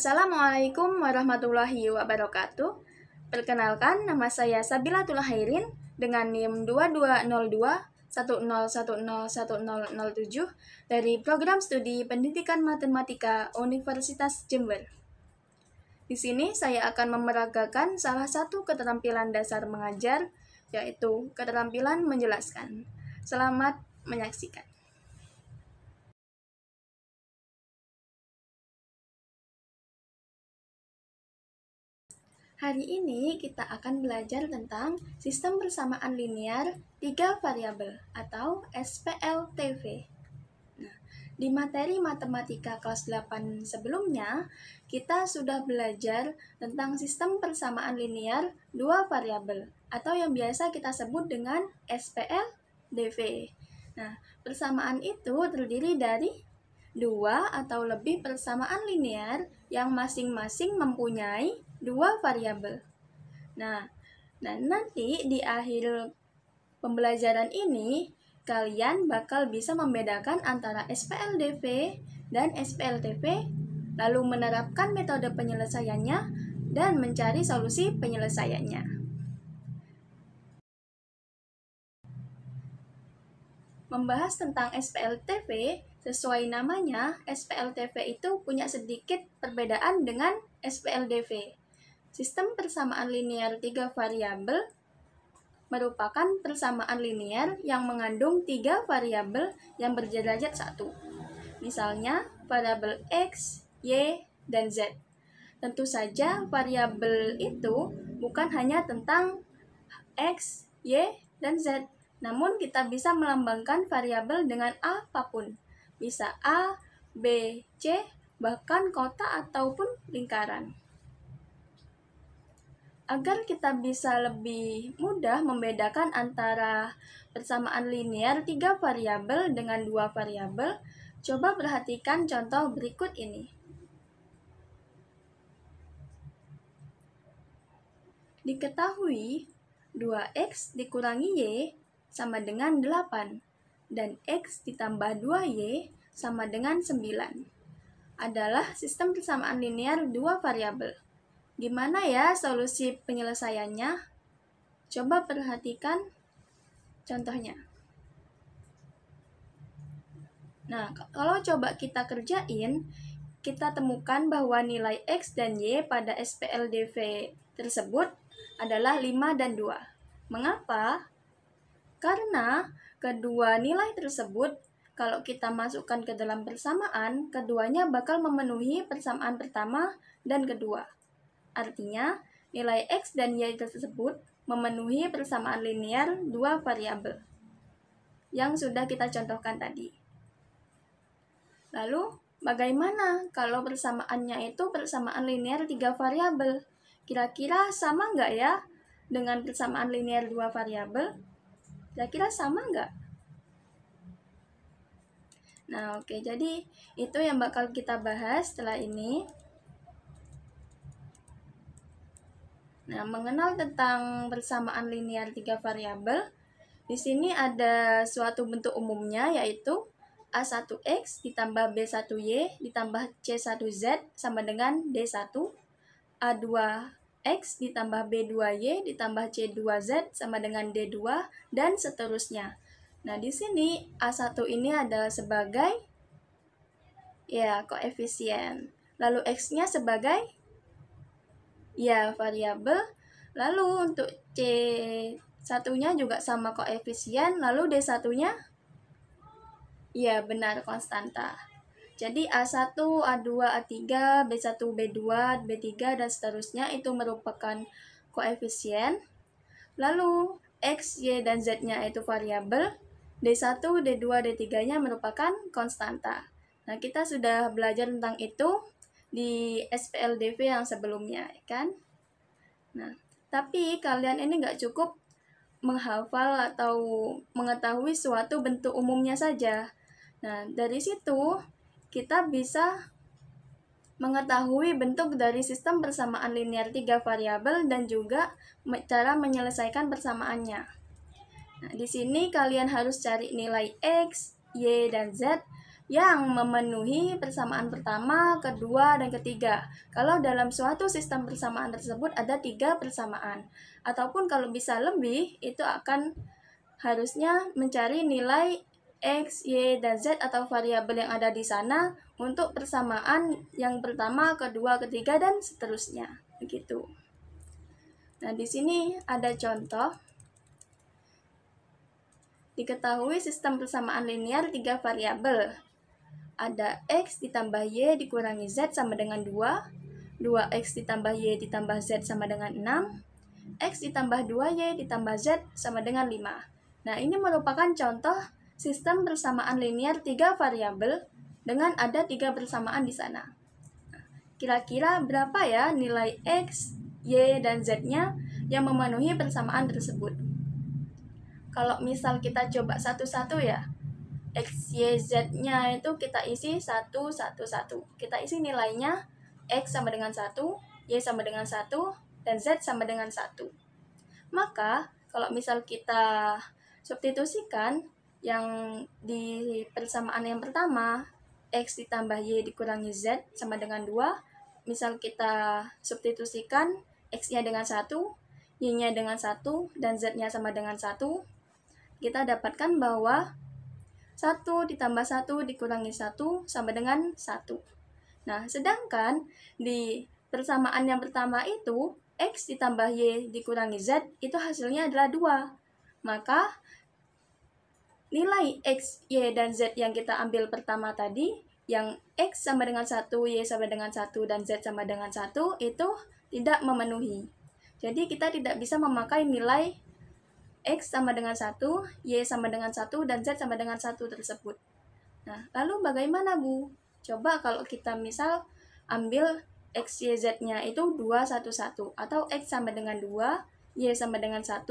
Assalamualaikum warahmatullahi wabarakatuh. Perkenalkan, nama saya Sabilatul Khairin dengan NIM 220210101007 dari Program Studi Pendidikan Matematika Universitas Jember. Di sini saya akan memeragakan salah satu keterampilan dasar mengajar, yaitu keterampilan menjelaskan. Selamat menyaksikan. Hari ini kita akan belajar tentang sistem persamaan linear 3 variabel atau SPLTV. Nah, di materi matematika kelas 8 sebelumnya, kita sudah belajar tentang sistem persamaan linear 2 variabel atau yang biasa kita sebut dengan SPLDV. Nah, persamaan itu terdiri dari dua atau lebih persamaan linear yang masing-masing mempunyai dua variabel. Nah, nanti di akhir pembelajaran ini, kalian bakal bisa membedakan antara SPLDV dan SPLTV, lalu menerapkan metode penyelesaiannya dan mencari solusi penyelesaiannya. Membahas tentang SPLTV, sesuai namanya, SPLTV itu punya sedikit perbedaan dengan SPLDV. Sistem persamaan linear 3 variabel merupakan persamaan linear yang mengandung 3 variabel yang berderajat 1. Misalnya, variabel X, Y, dan Z. Tentu saja variabel itu bukan hanya tentang X, Y, dan Z, namun kita bisa melambangkan variabel dengan apapun. Bisa A, B, C, bahkan kotak ataupun lingkaran. Agar kita bisa lebih mudah membedakan antara persamaan linear 3 variabel dengan 2 variabel, coba perhatikan contoh berikut ini. Diketahui 2X dikurangi Y sama dengan 8, dan X ditambah 2Y sama dengan 9. Adalah sistem persamaan linear 2 variabel. Gimana ya solusi penyelesaiannya? Coba perhatikan contohnya. Nah, kalau coba kita kerjain, kita temukan bahwa nilai X dan Y pada SPLDV tersebut adalah 5 dan 2. Mengapa? Karena kedua nilai tersebut, kalau kita masukkan ke dalam persamaan, keduanya bakal memenuhi persamaan pertama dan kedua. Artinya, nilai X dan Y tersebut memenuhi persamaan linear 2 variabel yang sudah kita contohkan tadi. Lalu, bagaimana kalau persamaannya itu persamaan linear 3 variabel? Kira-kira sama nggak ya dengan persamaan linear 2 variabel? Kira-kira sama nggak? Nah, oke, jadi itu yang bakal kita bahas setelah ini. Nah, mengenal tentang persamaan linear 3 variabel, di sini ada suatu bentuk umumnya, yaitu A1X ditambah B1Y ditambah C1Z sama dengan D1, A2X ditambah B2Y ditambah C2Z sama dengan D2, dan seterusnya. Nah, di sini A1 ini adalah sebagai koefisien. Lalu X-nya sebagai variabel. Lalu untuk C1-nya juga sama koefisien, lalu D1-nya benar konstanta. Jadi A1, A2, A3, B1, B2, B3 dan seterusnya itu merupakan koefisien. Lalu X, Y dan Z-nya itu variabel. D1, D2, D3-nya merupakan konstanta. Nah, kita sudah belajar tentang itu di SPLDV yang sebelumnya, kan? Nah, tapi kalian ini nggak cukup menghafal atau mengetahui suatu bentuk umumnya saja. Nah, dari situ kita bisa mengetahui bentuk dari sistem persamaan linear 3 variabel dan juga cara menyelesaikan persamaannya. Nah, di sini kalian harus cari nilai X, Y, dan Z yang memenuhi persamaan pertama, kedua, dan ketiga. Kalau dalam suatu sistem persamaan tersebut ada 3 persamaan. Ataupun kalau bisa lebih, itu akan harusnya mencari nilai X, Y, dan Z atau variabel yang ada di sana untuk persamaan yang pertama, kedua, ketiga, dan seterusnya. Begitu. Nah, di sini ada contoh. Diketahui sistem persamaan linear 3 variabel. Ada X ditambah Y dikurangi Z sama dengan 2, 2X ditambah Y ditambah Z sama dengan 6, X ditambah 2Y ditambah Z sama dengan 5. Nah, ini merupakan contoh sistem persamaan linear 3 variabel dengan ada 3 persamaan di sana. Kira-kira berapa ya nilai X, Y, dan Z-nya yang memenuhi persamaan tersebut? Kalau misal kita coba satu-satu ya, X, Y, Z-nya itu kita isi 1, 1, 1. Kita isi nilainya X sama dengan 1, Y sama dengan 1, dan Z sama dengan 1. Maka, kalau misal kita substitusikan yang di persamaan yang pertama, X ditambah Y dikurangi Z sama dengan 2, misal kita substitusikan X-nya dengan 1, Y-nya dengan 1, dan Z-nya sama dengan 1, kita dapatkan bahwa 1 ditambah 1 dikurangi 1 sama dengan 1. Nah, sedangkan di persamaan yang pertama itu, X ditambah Y dikurangi Z, itu hasilnya adalah 2. Maka, nilai X, Y, dan Z yang kita ambil pertama tadi, yang X sama dengan 1, Y sama dengan 1, dan Z sama dengan 1, itu tidak memenuhi. Jadi, kita tidak bisa memakai nilai X sama dengan 1, Y sama dengan 1, dan Z sama dengan 1 tersebut. Nah, lalu bagaimana, Bu? Coba kalau kita misal ambil X, Y, Z-nya itu 2, 1, 1. Atau X sama dengan 2, Y sama dengan 1,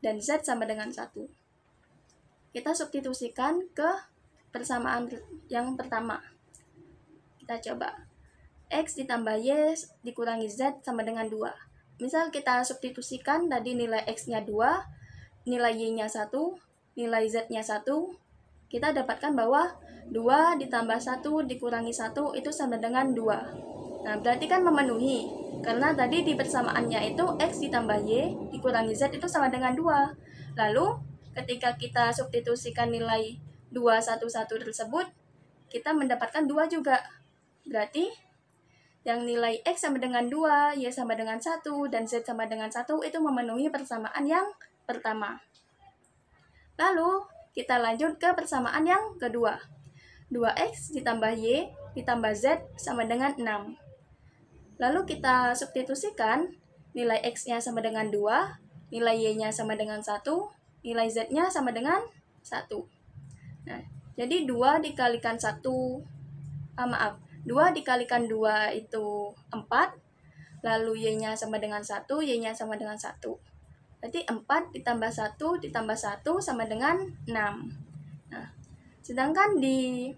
dan Z sama dengan 1. Kita substitusikan ke persamaan yang pertama. Kita coba. X ditambah Y dikurangi Z sama dengan 2. Misal kita substitusikan tadi nilai X-nya 2, nilai Y-nya 1, nilai Z-nya 1, kita dapatkan bahwa 2 ditambah 1 dikurangi 1 itu sama dengan 2. Nah, berarti kan memenuhi. Karena tadi di persamaannya itu X ditambah Y dikurangi Z itu sama dengan 2. Lalu, ketika kita substitusikan nilai 2, 1, 1 tersebut, kita mendapatkan 2 juga. Berarti, yang nilai X sama dengan 2, Y sama dengan 1, dan Z sama dengan 1 itu memenuhi persamaan yang pertama. Lalu, kita lanjut ke persamaan yang kedua. 2X ditambah Y ditambah Z sama dengan 6. Lalu kita substitusikan nilai X-nya sama dengan 2, nilai Y-nya sama dengan 1, nilai Z-nya sama dengan 1. Nah, jadi 2 dikalikan 1, 2 dikalikan 2 itu 4, lalu Y-nya sama dengan 1, Y-nya sama dengan 1. Berarti 4 ditambah 1 ditambah 1 sama dengan 6. Nah, sedangkan di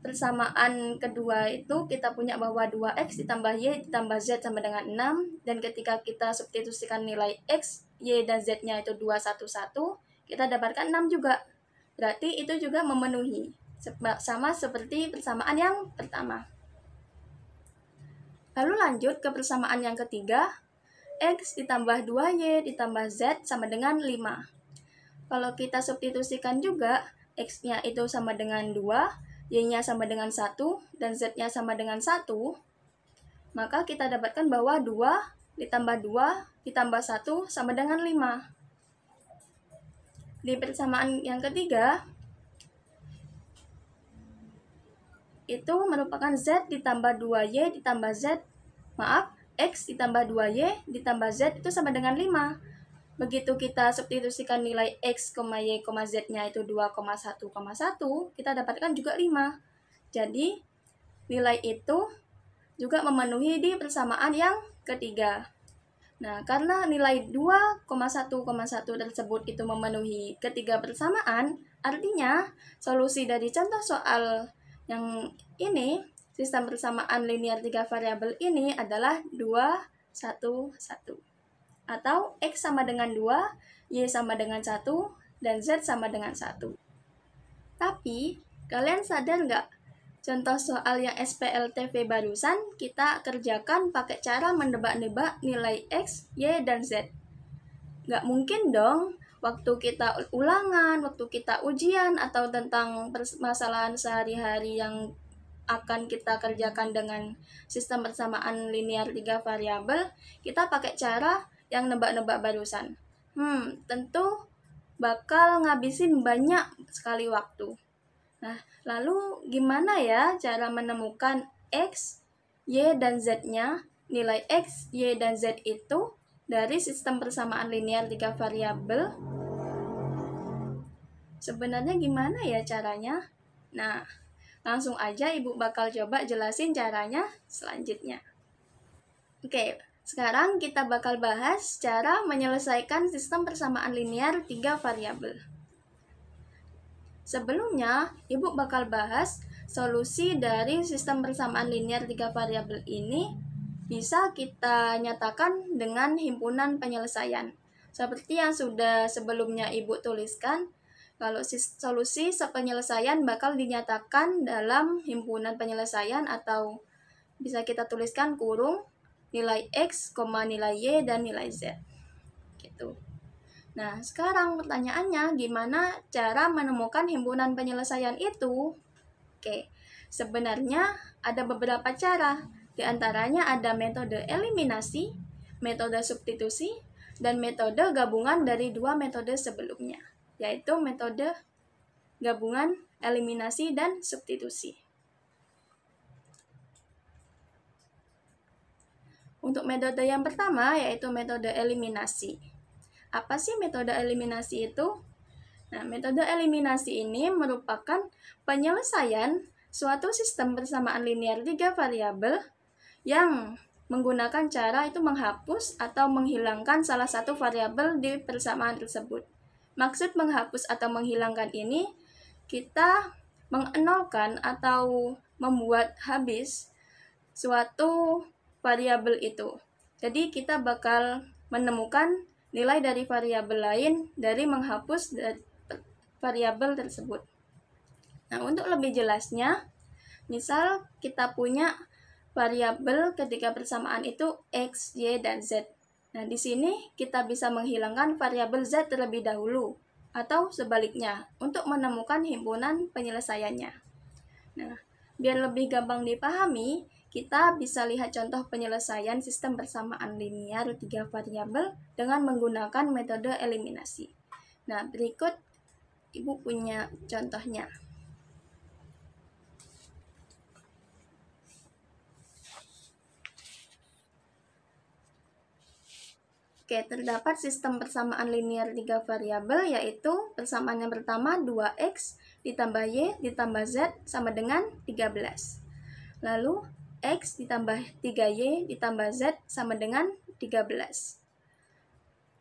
persamaan kedua itu kita punya bahwa 2X ditambah Y ditambah Z sama dengan 6. Dan ketika kita substitusikan nilai X, Y, dan Z-nya itu 2, 1, 1, kita dapatkan 6 juga. Berarti itu juga memenuhi. Sama seperti persamaan yang pertama. Lalu lanjut ke persamaan yang ketiga, X ditambah 2Y ditambah Z sama dengan 5. Kalau kita substitusikan juga, X-nya itu sama dengan 2, Y-nya sama dengan 1, dan Z-nya sama dengan 1, maka kita dapatkan bahwa 2 ditambah 2 ditambah 1 sama dengan 5. Di persamaan yang ketiga, itu merupakan Z ditambah 2Y ditambah Z, X ditambah 2Y ditambah Z itu sama dengan 5. Begitu kita substitusikan nilai X, Y, Z-nya itu 2,1,1, kita dapatkan juga 5. Jadi, nilai itu juga memenuhi di persamaan yang ketiga. Nah, karena nilai 2,1,1 tersebut itu memenuhi ketiga persamaan, artinya solusi dari contoh soal yang ini, sistem persamaan linear 3 variabel ini adalah 2, 1, 1. Atau X sama dengan 2, Y sama dengan 1, dan Z sama dengan 1. Tapi, Kalian sadar nggak? Contoh soal yang SPLTV barusan kita kerjakan pakai cara menebak-nebak nilai X, Y, dan Z. Nggak mungkin dong waktu kita ulangan, waktu kita ujian, atau tentang permasalahan sehari-hari yang akan kita kerjakan dengan sistem persamaan linear 3 variabel, kita pakai cara yang nebak-nebak barusan. Tentu bakal ngabisin banyak sekali waktu. Nah, lalu gimana ya cara menemukan X, Y, dan Z-nya, nilai X, Y, dan Z itu dari sistem persamaan linear 3 variabel? Sebenarnya gimana ya caranya? Nah, langsung aja Ibu bakal coba jelasin caranya selanjutnya. Oke, sekarang kita bakal bahas cara menyelesaikan sistem persamaan linear 3 variabel. Sebelumnya, Ibu bakal bahas solusi dari sistem persamaan linear 3 variabel ini bisa kita nyatakan dengan himpunan penyelesaian. Seperti yang sudah sebelumnya Ibu tuliskan, kalau solusi penyelesaian bakal dinyatakan dalam himpunan penyelesaian, atau bisa kita tuliskan kurung nilai X, nilai Y, dan nilai Z. Gitu. Nah, sekarang pertanyaannya, gimana cara menemukan himpunan penyelesaian itu? Oke, sebenarnya ada beberapa cara. Di antaranya ada metode eliminasi, metode substitusi, dan metode gabungan dari dua metode sebelumnya, yaitu metode gabungan, eliminasi, dan substitusi. Untuk metode yang pertama, yaitu metode eliminasi. Apa sih metode eliminasi itu? Nah, metode eliminasi ini merupakan penyelesaian suatu sistem persamaan linear 3 variabel yang menggunakan cara itu menghapus atau menghilangkan salah satu variabel di persamaan tersebut. Maksud menghapus atau menghilangkan ini, kita mengenolkan atau membuat habis suatu variabel itu. Jadi kita bakal menemukan nilai dari variabel lain dari menghapus variabel tersebut. Nah, untuk lebih jelasnya, misal kita punya variabel ketika persamaan itu X, Y, dan Z. Nah, di sini kita bisa menghilangkan variabel Z terlebih dahulu, atau sebaliknya, untuk menemukan himpunan penyelesaiannya. Nah, biar lebih gampang dipahami, kita bisa lihat contoh penyelesaian sistem persamaan linear 3 variabel dengan menggunakan metode eliminasi. Nah, berikut Ibu punya contohnya. Oke, terdapat sistem persamaan linear 3 variabel, yaitu persamaan yang pertama 2x ditambah y ditambah z sama dengan 13. Lalu x ditambah 3y ditambah z sama dengan 13.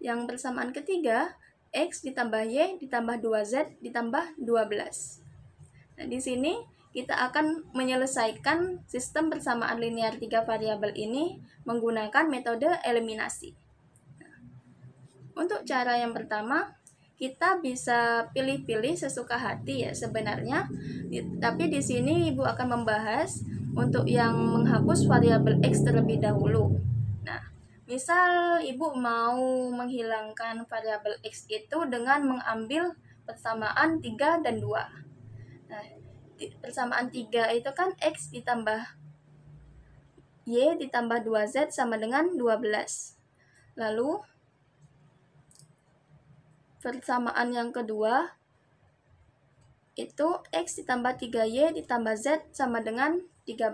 Yang persamaan ketiga, x ditambah y ditambah 2z ditambah 12. Nah, di sini kita akan menyelesaikan sistem persamaan linear 3 variabel ini menggunakan metode eliminasi. Untuk cara yang pertama, kita bisa pilih-pilih sesuka hati ya sebenarnya. Tapi di sini Ibu akan membahas untuk yang menghapus variabel X terlebih dahulu. Nah, misal Ibu mau menghilangkan variabel X itu dengan mengambil persamaan 3 dan 2. Nah, persamaan 3 itu kan X ditambah Y ditambah 2Z sama dengan 12. Lalu persamaan yang kedua itu X ditambah 3Y ditambah Z sama dengan 13.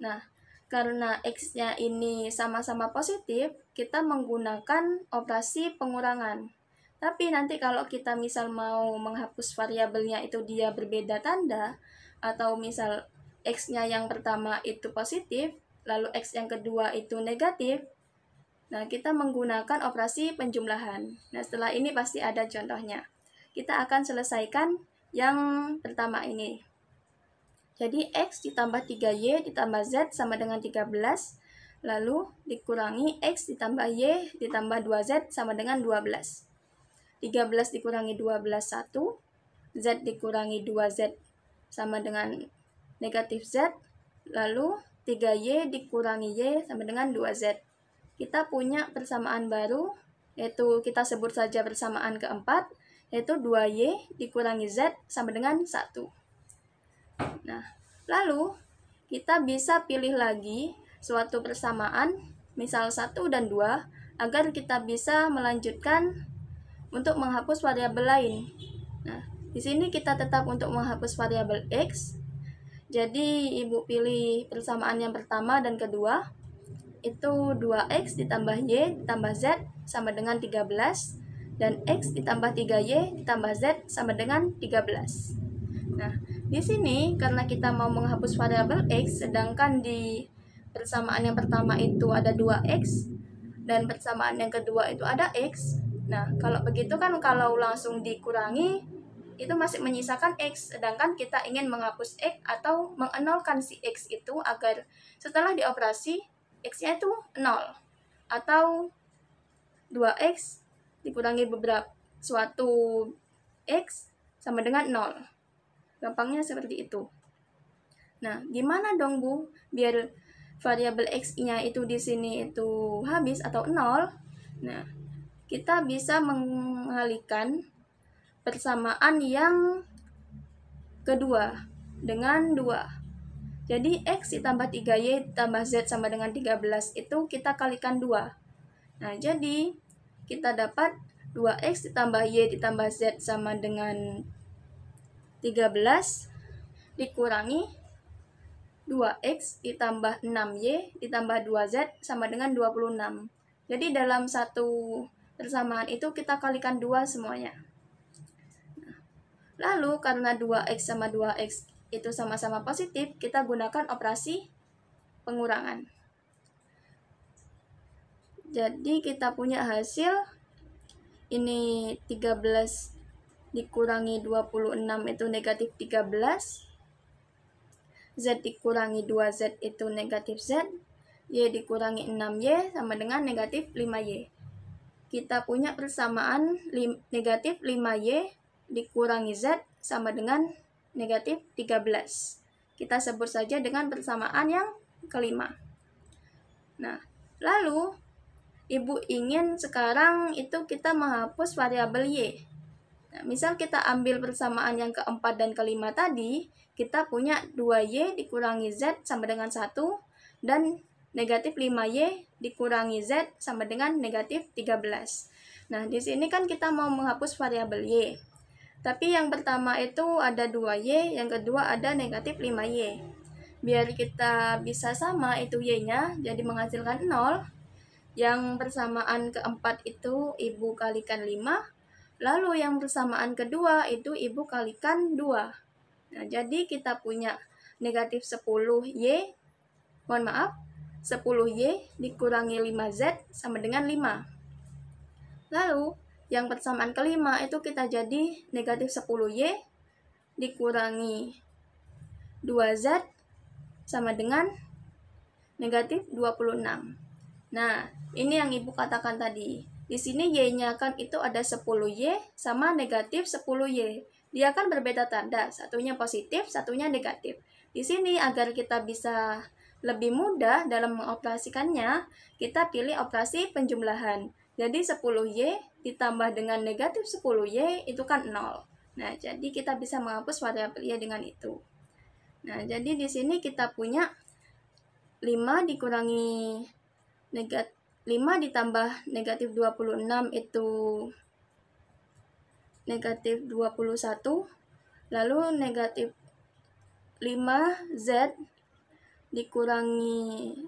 Nah, karena X-nya ini sama-sama positif, kita menggunakan operasi pengurangan. Tapi nanti kalau kita misal mau menghapus variabelnya itu dia berbeda tanda, atau misal X-nya yang pertama itu positif, lalu X yang kedua itu negatif, nah, kita menggunakan operasi penjumlahan. Nah, setelah ini pasti ada contohnya. Kita akan selesaikan yang pertama ini. Jadi, X ditambah 3Y ditambah Z sama dengan 13. Lalu, dikurangi X ditambah Y ditambah 2Z sama dengan 12. 13 dikurangi 12, 1. Z dikurangi 2Z, sama dengan negatif Z, lalu 3Y dikurangi Y sama dengan 2Z. Kita punya persamaan baru, yaitu kita sebut saja persamaan keempat, yaitu 2Y dikurangi Z sama dengan 1. Nah, lalu kita bisa pilih lagi suatu persamaan, misal 1 dan 2, agar kita bisa melanjutkan untuk menghapus variabel lain. Nah, di sini kita tetap untuk menghapus variabel X. Jadi, Ibu pilih persamaan yang pertama dan kedua, itu 2X ditambah Y ditambah Z sama dengan 13, dan X ditambah 3Y ditambah Z sama dengan 13. Nah, di sini karena kita mau menghapus variabel X, sedangkan di persamaan yang pertama itu ada 2X, dan persamaan yang kedua itu ada X. Nah, kalau begitu kan kalau langsung dikurangi, itu masih menyisakan X, sedangkan kita ingin menghapus X atau mengenolkan si X itu agar setelah dioperasi, X-nya itu 0. Atau 2X dikurangi beberapa suatu X sama dengan 0. Gampangnya seperti itu. Nah, gimana dong Bu biar variabel X-nya itu di sini itu habis atau 0? Nah, kita bisa mengalihkan persamaan yang kedua dengan 2. Jadi X ditambah 3Y ditambah Z sama dengan 13 itu kita kalikan 2. Nah, jadi kita dapat 2X ditambah Y ditambah Z sama dengan 13 dikurangi 2X ditambah 6Y ditambah 2Z sama dengan 26. Jadi dalam satu persamaan itu kita kalikan 2 semuanya. Lalu karena 2X sama 2X itu sama-sama positif, kita gunakan operasi pengurangan. Jadi kita punya hasil ini 13 dikurangi 26 itu negatif 13. Z dikurangi 2Z itu negatif Z, Y dikurangi 6Y sama dengan negatif 5Y. Kita punya persamaan negatif 5Y dikurangi Z sama dengan negatif 13. Kita sebut saja dengan persamaan yang kelima. Nah, lalu Ibu ingin sekarang itu kita menghapus variabel Y. Nah, misal kita ambil persamaan yang keempat dan kelima tadi, kita punya 2Y dikurangi Z sama dengan 1, dan negatif 5Y dikurangi Z sama dengan negatif 13. Nah, di sini kan kita mau menghapus variabel Y. Tapi yang pertama itu ada 2Y, yang kedua ada negatif 5Y. Biar kita bisa sama itu Y-nya, jadi menghasilkan 0. Yang persamaan keempat itu Ibu kalikan 5. Lalu yang persamaan kedua itu Ibu kalikan 2. Nah, jadi kita punya negatif 10Y, 10Y dikurangi 5Z sama dengan 5. Lalu, yang persamaan kelima itu kita jadi negatif 10Y dikurangi 2Z sama dengan negatif 26. Nah, ini yang Ibu katakan tadi. Di sini Y-nya kan itu ada 10Y sama negatif 10Y. Dia kan berbeda tanda, satunya positif, satunya negatif. Di sini agar kita bisa lebih mudah dalam mengoperasikannya, kita pilih operasi penjumlahan. Jadi 10Y ditambah dengan negatif 10Y itu kan 0. Nah, jadi kita bisa menghapus variabel Y dengan itu. Nah, jadi di sini kita punya 5 dikurangi 5 ditambah negatif 26 itu negatif 21, lalu negatif 5Z dikurangi,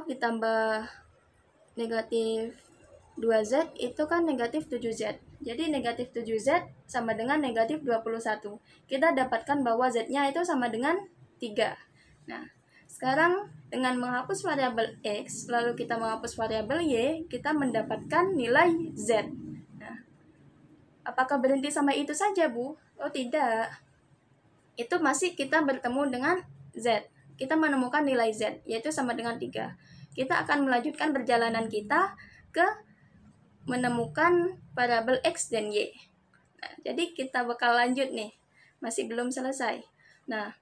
ditambah negatif 2Z itu kan negatif 7Z. Jadi negatif 7Z sama dengan negatif 21. Kita dapatkan bahwa Z-nya itu sama dengan 3. Nah, sekarang dengan menghapus variabel X, lalu kita menghapus variabel Y, kita mendapatkan nilai Z. Nah, apakah berhenti sampai itu saja, Bu? Oh, tidak. Itu masih kita bertemu dengan Z. Kita menemukan nilai Z, yaitu sama dengan 3. Kita akan melanjutkan perjalanan kita ke menemukan variabel X dan Y. Nah, jadi kita bakal lanjut nih. Masih belum selesai. Nah,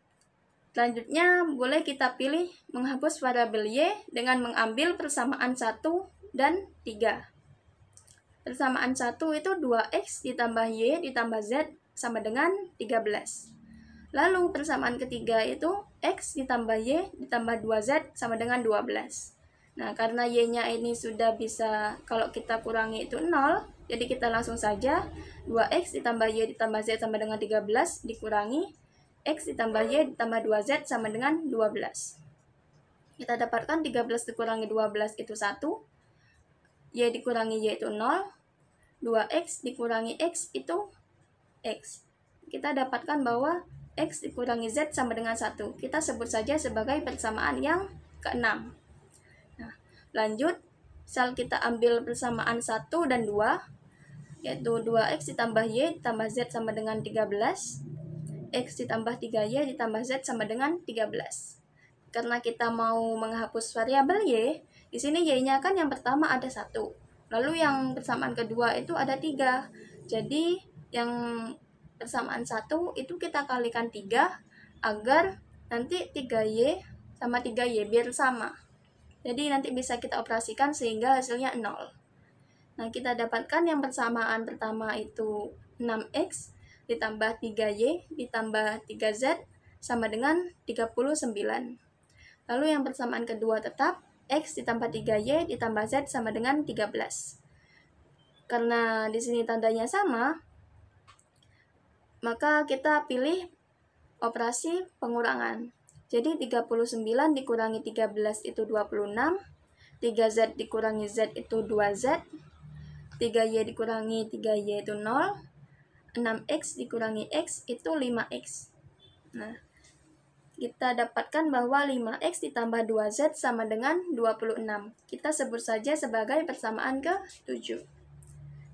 selanjutnya boleh kita pilih menghapus variabel Y dengan mengambil persamaan 1 dan 3. Persamaan 1 itu 2X ditambah Y ditambah Z sama dengan 13. Lalu persamaan ketiga itu X ditambah Y ditambah 2Z sama dengan 12. Nah, karena Y-nya ini sudah bisa kalau kita kurangi itu 0, jadi kita langsung saja 2X ditambah Y ditambah Z sama dengan 13 dikurangi X ditambah Y ditambah 2Z sama dengan 12. Kita dapatkan 13 dikurangi 12 itu 1, Y dikurangi Y itu 0, 2X dikurangi X itu X. Kita dapatkan bahwa X dikurangi Z sama dengan 1. Kita sebut saja sebagai persamaan yang ke-6. Nah, lanjut, misal kita ambil persamaan 1 dan 2, yaitu 2X ditambah Y ditambah Z sama dengan 13. X ditambah 3Y ditambah Z sama dengan 13. Karena kita mau menghapus variabel Y, di sini Y-nya kan yang pertama ada 1. Lalu yang persamaan kedua itu ada 3. Jadi yang persamaan 1 itu kita kalikan 3 agar nanti 3Y sama 3Y biar sama. Jadi nanti bisa kita operasikan sehingga hasilnya 0. Nah, kita dapatkan yang persamaan pertama itu 6X ditambah 3Y ditambah 3Z sama dengan 39. Lalu yang persamaan kedua tetap X ditambah 3Y ditambah Z sama dengan 13. Karena di sini tandanya sama, maka kita pilih operasi pengurangan. Jadi 39 dikurangi 13 itu 26, 3Z dikurangi Z itu 2Z, 3Y dikurangi 3Y itu 0, 6X dikurangi X itu 5X. Nah, kita dapatkan bahwa 5X ditambah 2Z sama dengan 26. Kita sebut saja sebagai persamaan ke-7.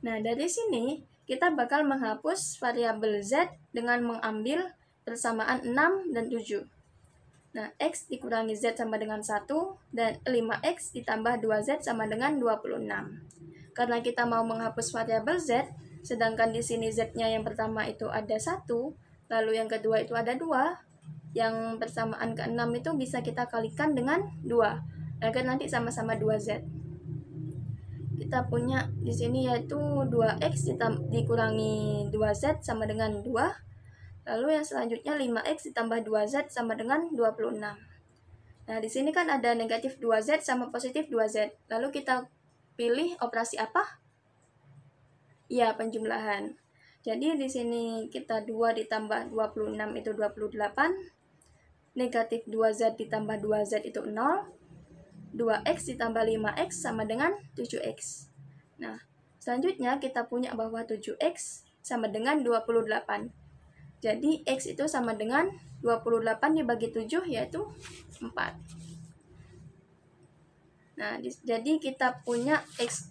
Nah, dari sini kita bakal menghapus variabel Z dengan mengambil persamaan 6 dan 7. Nah, X dikurangi Z sama dengan 1, dan 5X ditambah 2Z sama dengan 26. Karena kita mau menghapus variabel Z, sedangkan di sini Z-nya yang pertama itu ada 1, lalu yang kedua itu ada 2, yang persamaan ke-6 itu bisa kita kalikan dengan 2, agar nanti sama-sama 2Z. Kita punya di sini yaitu 2X dikurangi 2Z sama dengan 2. Lalu yang selanjutnya 5X ditambah 2Z sama dengan 26. Nah, di sini kan ada negatif 2Z sama positif 2Z. Lalu kita pilih operasi apa? Ya, penjumlahan. Jadi di sini kita 2 ditambah 26 itu 28. Negatif 2Z ditambah 2Z itu 0, 2X ditambah 5X sama dengan 7X. Nah, selanjutnya kita punya bahwa 7X sama dengan 28. Jadi, X itu sama dengan 28 dibagi 7, yaitu 4. Nah, jadi kita punya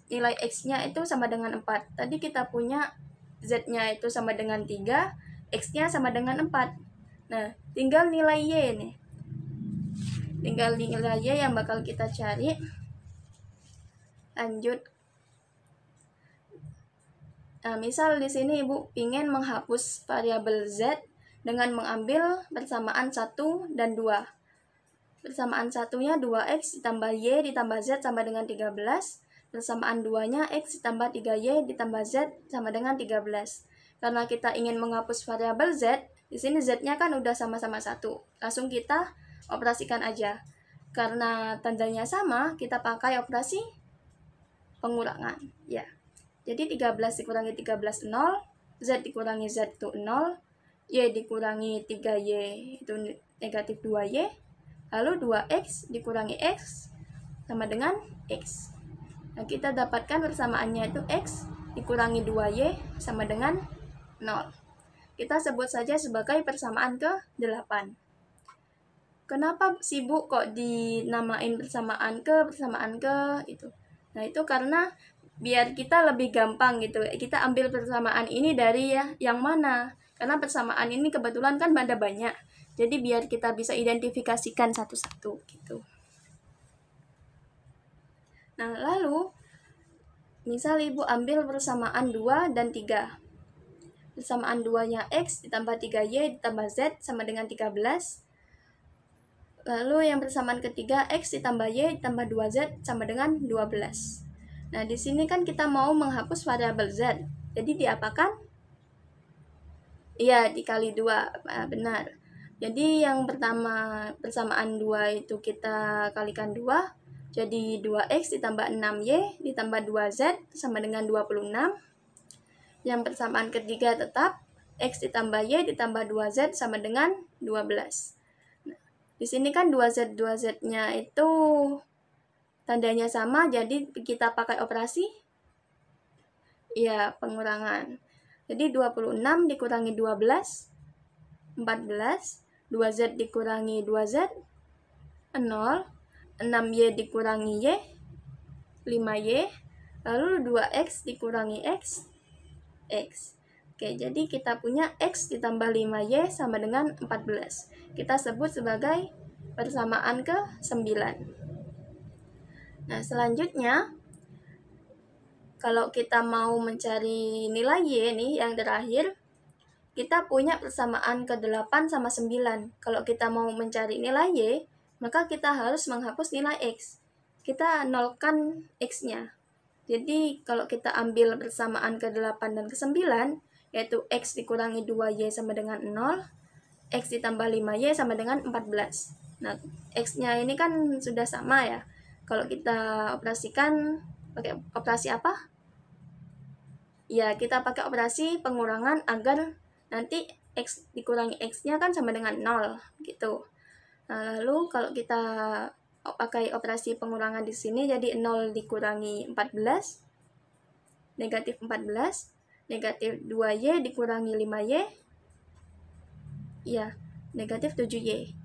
nilai X-nya itu sama dengan 4. Tadi kita punya Z-nya itu sama dengan 3, X-nya sama dengan 4. Nah, tinggal nilai Y nih. Tinggal nilai Y yang bakal kita cari. Lanjut. Nah, misal di sini Ibu ingin menghapus variabel Z dengan mengambil persamaan 1 dan 2. Persamaan satunya 2X ditambah Y ditambah Z sama dengan 13. Persamaan 2-nya X ditambah 3Y ditambah Z sama dengan 13. Karena kita ingin menghapus variabel Z, di sini Z-nya kan udah sama-sama 1. Langsung kita operasikan aja. Karena tandanya sama, kita pakai operasi pengurangan. Ya. Jadi 13 dikurangi 13, 0. Z dikurangi Z itu 0. Y dikurangi 3Y itu negatif 2Y. Lalu 2X dikurangi X sama dengan X. Nah, kita dapatkan persamaannya itu X dikurangi 2Y sama dengan 0. Kita sebut saja sebagai persamaan ke-8. Kenapa sibuk kok dinamain persamaan ke itu? Nah, itu karena biar kita lebih gampang gitu. Kita ambil persamaan ini dari yang mana? Karena persamaan ini kebetulan kan ada banyak. Jadi biar kita bisa identifikasikan satu-satu gitu. Nah, lalu misal Ibu ambil persamaan 2 dan 3. persamaan 2-nya X ditambah 3Y ditambah Z sama dengan 13. Lalu yang persamaan ketiga, X ditambah Y ditambah 2Z sama dengan 12. Nah, di sini kan kita mau menghapus variabel Z. Jadi diapakan? Iya, dikali 2. Benar. Jadi yang pertama, persamaan 2 itu kita kalikan 2. Jadi 2X ditambah 6Y ditambah 2Z sama dengan 26. Yang persamaan ketiga tetap X ditambah Y ditambah 2Z sama dengan 12. Nah, di sini kan 2Z-nya itu tandanya sama, jadi kita pakai operasi ya pengurangan. Jadi 26 dikurangi 12, 14, 2Z dikurangi 2Z, 0, 6Y dikurangi Y, 5Y, lalu 2X dikurangi X, X. Oke, jadi kita punya X ditambah 5Y sama dengan 14. Kita sebut sebagai persamaan ke-9. Nah, selanjutnya, kalau kita mau mencari nilai Y nih, yang terakhir, kita punya persamaan ke-8 sama 9. Kalau kita mau mencari nilai Y, maka kita harus menghapus nilai X. Kita nolkan X-nya. Jadi, kalau kita ambil persamaan ke-8 dan ke-9, yaitu X dikurangi 2Y sama dengan 0, X ditambah 5Y sama dengan 14. Nah, X-nya ini kan sudah sama ya. Kalau kita operasikan, pakai operasi apa? Ya, kita pakai operasi pengurangan agar nanti X dikurangi X-nya kan sama dengan 0, gitu. Nah, lalu kalau kita pakai operasi pengurangan di sini, jadi 0 dikurangi 14, negatif 14, negatif 2Y dikurangi 5Y, ya, negatif 7Y.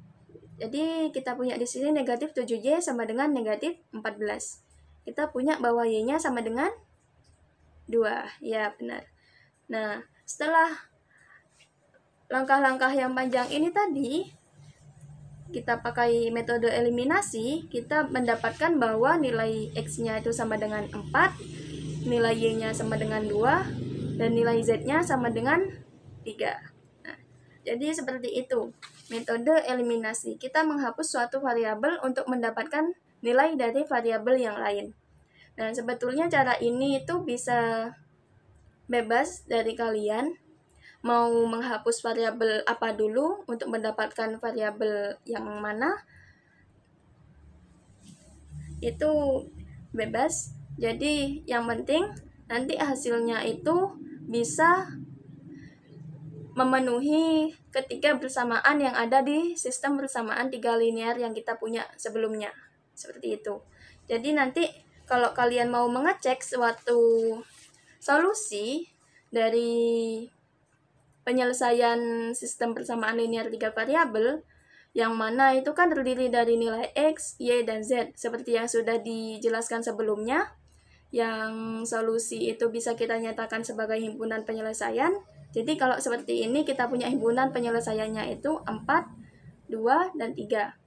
Jadi kita punya di sini negatif 7Y sama dengan negatif 14. Kita punya bahwa Y-nya sama dengan 2, ya benar. Nah, setelah langkah-langkah yang panjang ini tadi, kita pakai metode eliminasi, kita mendapatkan bahwa nilai X-nya itu sama dengan 4, nilai Y-nya sama dengan 2, dan nilai Z-nya sama dengan 3. Nah, jadi seperti itu metode eliminasi. Kita menghapus suatu variabel untuk mendapatkan nilai dari variabel yang lain. Nah, sebetulnya cara ini itu bisa bebas dari kalian. Mau menghapus variabel apa dulu untuk mendapatkan variabel yang mana, itu bebas. Jadi yang penting nanti hasilnya itu bisa memenuhi ketiga persamaan yang ada di sistem persamaan 3 linear yang kita punya sebelumnya. Seperti itu. Jadi nanti kalau kalian mau mengecek suatu solusi dari penyelesaian sistem persamaan linear 3 variabel, yang mana itu kan terdiri dari nilai X, Y, dan Z, seperti yang sudah dijelaskan sebelumnya, yang solusi itu bisa kita nyatakan sebagai himpunan penyelesaian. Jadi kalau seperti ini kita punya himpunan penyelesaiannya itu 4, 2, dan 3.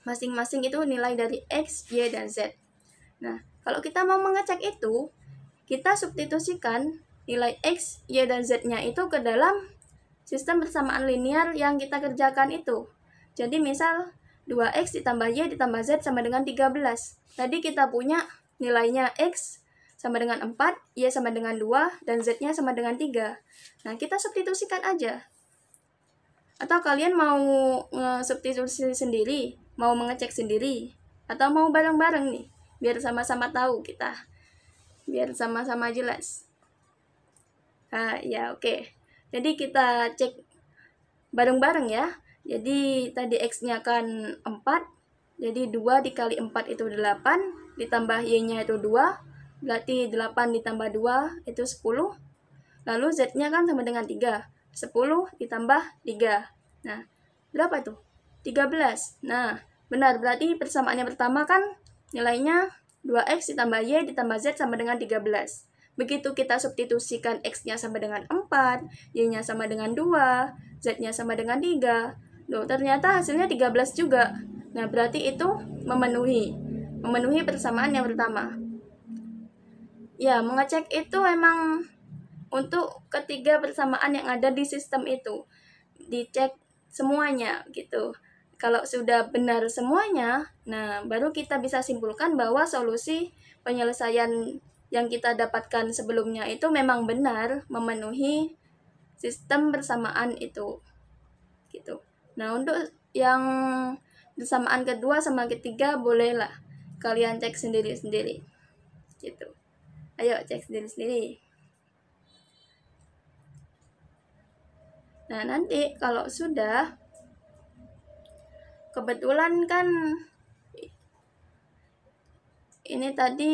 Masing-masing itu nilai dari X, Y, dan Z. Nah, kalau kita mau mengecek itu, kita substitusikan nilai X, Y, dan Z-nya itu ke dalam sistem persamaan linear yang kita kerjakan itu. Jadi misal 2X ditambah Y ditambah Z sama dengan 13. Tadi kita punya nilainya X sama dengan 4, Y sama dengan 2, dan Z-nya sama dengan 3. Nah, kita substitusikan aja. Atau kalian mau substitusi sendiri, mau mengecek sendiri, atau mau bareng-bareng nih, biar sama-sama tahu kita. Biar sama-sama jelas. Ya oke. Jadi kita cek bareng-bareng ya. Jadi tadi X-nya kan 4. Jadi 2 dikali 4 itu 8. Ditambah Y-nya itu 2. Berarti 8 ditambah 2 itu 10. Lalu Z-nya kan sama dengan 3. 10 ditambah 3. Nah, berapa tuh? 13. Nah, benar. Berarti persamaannya pertama kan nilainya 2X ditambah Y ditambah Z sama dengan 13. Begitu kita substitusikan X-nya sama dengan 4, Y-nya sama dengan 2, Z-nya sama dengan 3. Loh, ternyata hasilnya 13 juga. Nah, berarti itu memenuhi persamaan yang pertama. Ya, mengecek itu emang untuk ketiga persamaan yang ada di sistem itu. Dicek semuanya gitu. Kalau sudah benar semuanya, nah baru kita bisa simpulkan bahwa solusi penyelesaian yang kita dapatkan sebelumnya itu memang benar memenuhi sistem persamaan itu. Gitu. Nah, untuk yang persamaan kedua sama ketiga bolehlah kalian cek sendiri-sendiri. Gitu. Ayo cek sendiri-sendiri. Nah, nanti kalau sudah, kebetulan kan ini tadi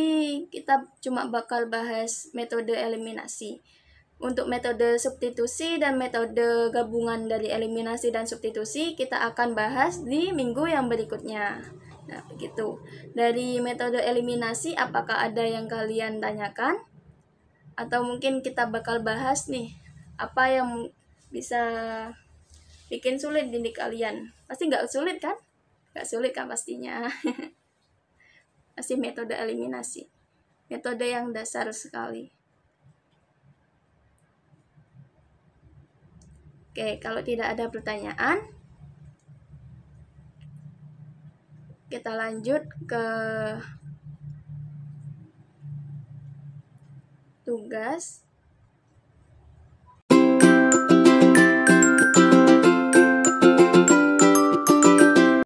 kita cuma bakal bahas metode eliminasi. Untuk metode substitusi dan metode gabungan dari eliminasi dan substitusi kita akan bahas di minggu yang berikutnya. Nah, begitu. Dari metode eliminasi apakah ada yang kalian tanyakan? Atau mungkin kita bakal bahas nih, apa yang bisa bikin sulit di kalian? Pasti nggak sulit kan? Nggak sulit kan pastinya. Pasti metode eliminasi. Metode yang dasar sekali. Oke, kalau tidak ada pertanyaan, kita lanjut ke tugas